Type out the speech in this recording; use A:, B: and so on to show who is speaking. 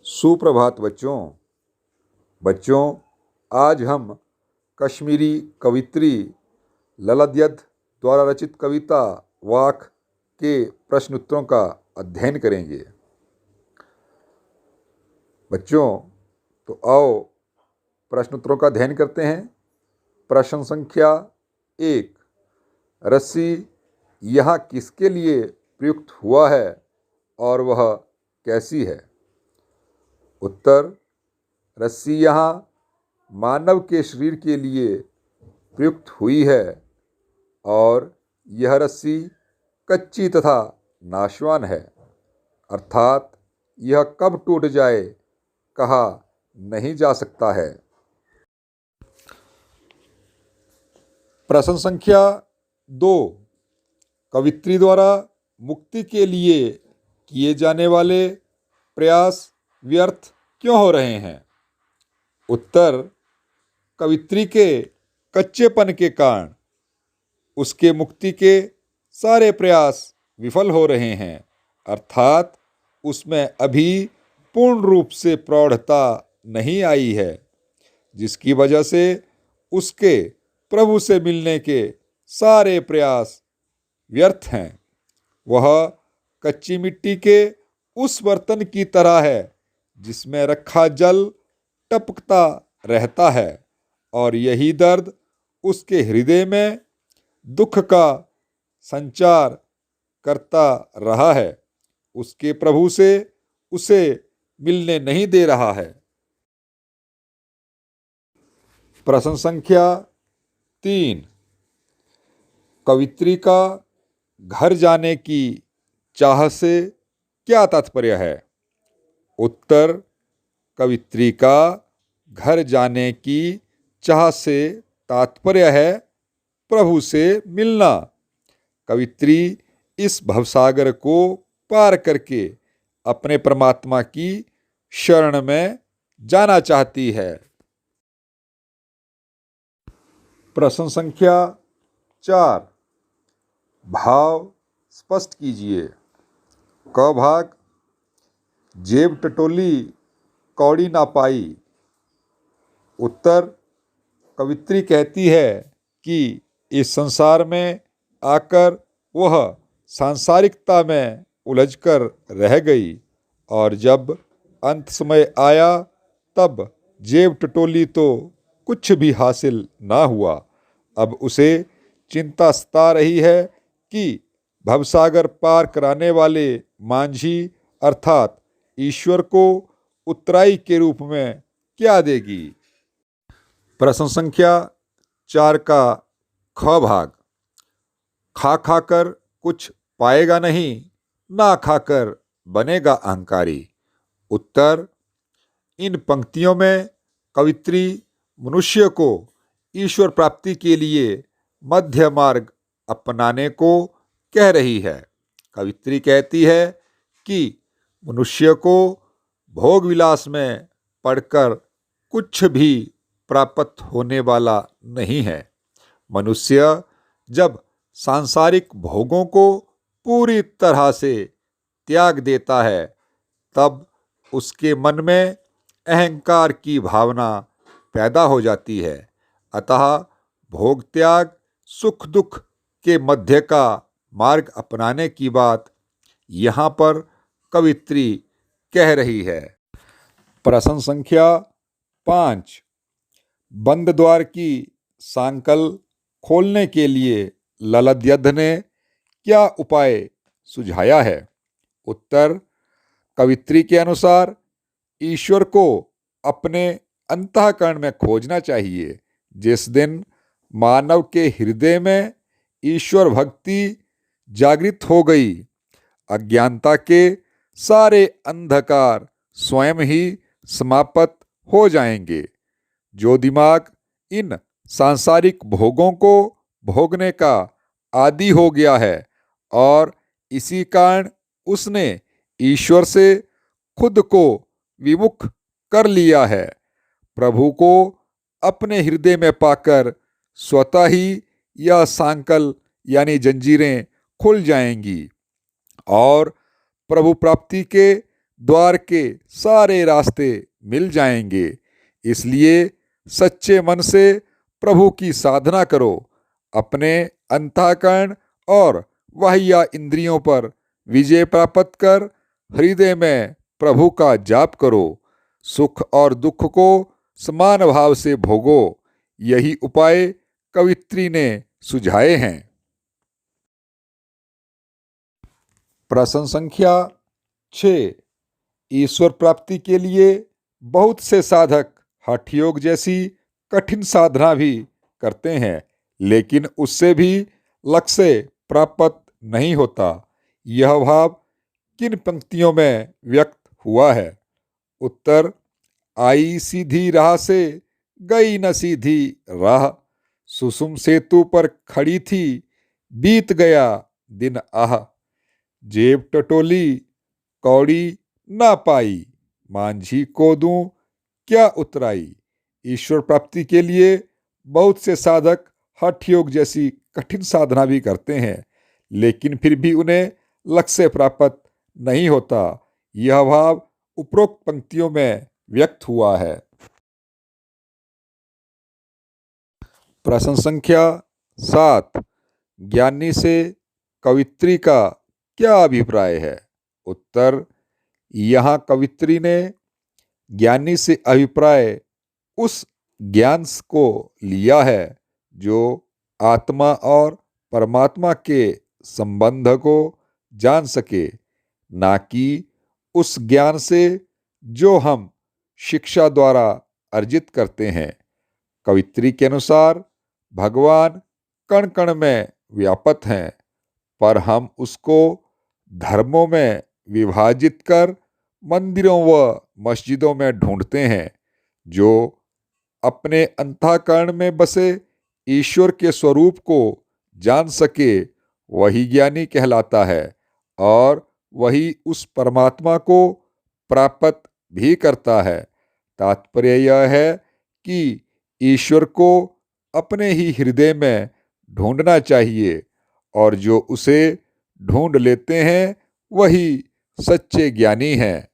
A: सुप्रभात बच्चों, आज हम कश्मीरी कवित्री ललद्यद द्वारा रचित कविता वाक के प्रश्न उत्तरों का अध्ययन करेंगे। बच्चों, तो आओ प्रश्न उत्तरों का अध्ययन करते हैं। प्रश्न संख्या 1, रस्सी यहाँ किसके लिए प्रयुक्त हुआ है और वह कैसी है? उत्तर, रस्सी यहाँ मानव के शरीर के लिए प्रयुक्त हुई है और यह रस्सी कच्ची तथा नाशवान है, अर्थात यह कब टूट जाए कहा नहीं जा सकता है। प्रश्न संख्या 2, कवित्री द्वारा मुक्ति के लिए किए जाने वाले प्रयास व्यर्थ क्यों हो रहे हैं? उत्तर, कवित्री के कच्चेपन के कारण उसके मुक्ति के सारे प्रयास विफल हो रहे हैं, अर्थात उसमें अभी पूर्ण रूप से प्रौढ़ता नहीं आई है, जिसकी वजह से उसके प्रभु से मिलने के सारे प्रयास व्यर्थ हैं। वह कच्ची मिट्टी के उस बर्तन की तरह है जिसमें रखा जल टपकता रहता है और यही दर्द उसके हृदय में दुख का संचार करता रहा है, उसके प्रभु से उसे मिलने नहीं दे रहा है। प्रश्न संख्या 3, कवित्री का घर जाने की चाह से क्या तात्पर्य है? उत्तर, कवित्री का घर जाने की चाह से तात्पर्य है प्रभु से मिलना। कवित्री इस भवसागर को पार करके अपने परमात्मा की शरण में जाना चाहती है। प्रश्न संख्या 4, भाव स्पष्ट कीजिए। क भाग, जेब टटोली कौड़ी ना पाई। उत्तर, कवित्री कहती है कि इस संसार में आकर वह सांसारिकता में उलझकर रह गई और जब अंत समय आया तब जेब टटोली तो कुछ भी हासिल ना हुआ। अब उसे चिंता सता रही है कि भवसागर पार कराने वाले मांझी अर्थात ईश्वर को उत्तराई के रूप में क्या देगी। प्रश्न संख्या 4 का ख भाग, खा खाकर कुछ पाएगा नहीं, ना खाकर बनेगा अहंकारी। उत्तर, इन पंक्तियों में कवित्री मनुष्य को ईश्वर प्राप्ति के लिए मध्य मार्ग अपनाने को कह रही है। कवित्री कहती है कि मनुष्य को भोग विलास में पड़कर कुछ भी प्राप्त होने वाला नहीं है। मनुष्य जब सांसारिक भोगों को पूरी तरह से त्याग देता है तब उसके मन में अहंकार की भावना पैदा हो जाती है। अतः भोग त्याग सुख दुख के मध्य का मार्ग अपनाने की बात यहाँ पर कवित्री कह रही है। प्रश्न संख्या 5, बंद द्वार की सांकल खोलने के लिए ललद्यद ने क्या उपाय सुझाया है? उत्तर, कवित्री के अनुसार ईश्वर को अपने अंतःकरण में खोजना चाहिए। जिस दिन मानव के हृदय में ईश्वर भक्ति जागृत हो गई, अज्ञानता के सारे अंधकार स्वयं ही समाप्त हो जाएंगे। जो दिमाग इन सांसारिक भोगों को भोगने का आदी हो गया है और इसी कारण उसने ईश्वर से खुद को विमुख कर लिया है, प्रभु को अपने हृदय में पाकर स्वतः ही यह सांकल यानी जंजीरें खुल जाएंगी और प्रभु प्राप्ति के द्वार के सारे रास्ते मिल जाएंगे। इसलिए सच्चे मन से प्रभु की साधना करो। अपने अंतःकरण और बाह्य इंद्रियों पर विजय प्राप्त कर हृदय में प्रभु का जाप करो। सुख और दुख को समान भाव से भोगो। यही उपाय कवित्री ने सुझाए हैं। प्रश्न संख्या 6। ईश्वर प्राप्ति के लिए बहुत से साधक हठ योग जैसी कठिन साधना भी करते हैं, लेकिन उससे भी लक्ष्य प्राप्त नहीं होता। यह भाव किन पंक्तियों में व्यक्त हुआ है? उत्तर: आई सीधी राह से गई न सीधी राह, सुसुम सेतु पर खड़ी थी बीत गया दिन आह, जेब टटोली कौड़ी ना पाई, मांझी को दूं क्या उतराई। ईश्वर प्राप्ति के लिए बहुत से साधक हठ योग जैसी कठिन साधना भी करते हैं, लेकिन फिर भी उन्हें लक्ष्य प्राप्त नहीं होता। यह भाव उपरोक्त पंक्तियों में व्यक्त हुआ है। प्रश्न संख्या 7। ज्ञानी से कवित्री का क्या अभिप्राय है? उत्तर: यहाँ कवित्री ने ज्ञानी से अभिप्राय उस ज्ञान को लिया है जो आत्मा और परमात्मा के संबंध को जान सके, ना कि उस ज्ञान से जो हम शिक्षा द्वारा अर्जित करते हैं। कवित्री के अनुसार भगवान कण कण में व्यापक हैं, पर हम उसको धर्मों में विभाजित कर मंदिरों व मस्जिदों में ढूंढते हैं। जो अपने अंतःकरण में बसे ईश्वर के स्वरूप को जान सके वही ज्ञानी कहलाता है और वही उस परमात्मा को प्राप्त भी करता है। तात्पर्य यह है कि ईश्वर को अपने ही हृदय में ढूंढना चाहिए और जो उसे ढूंढ लेते हैं वही सच्चे ज्ञानी हैं।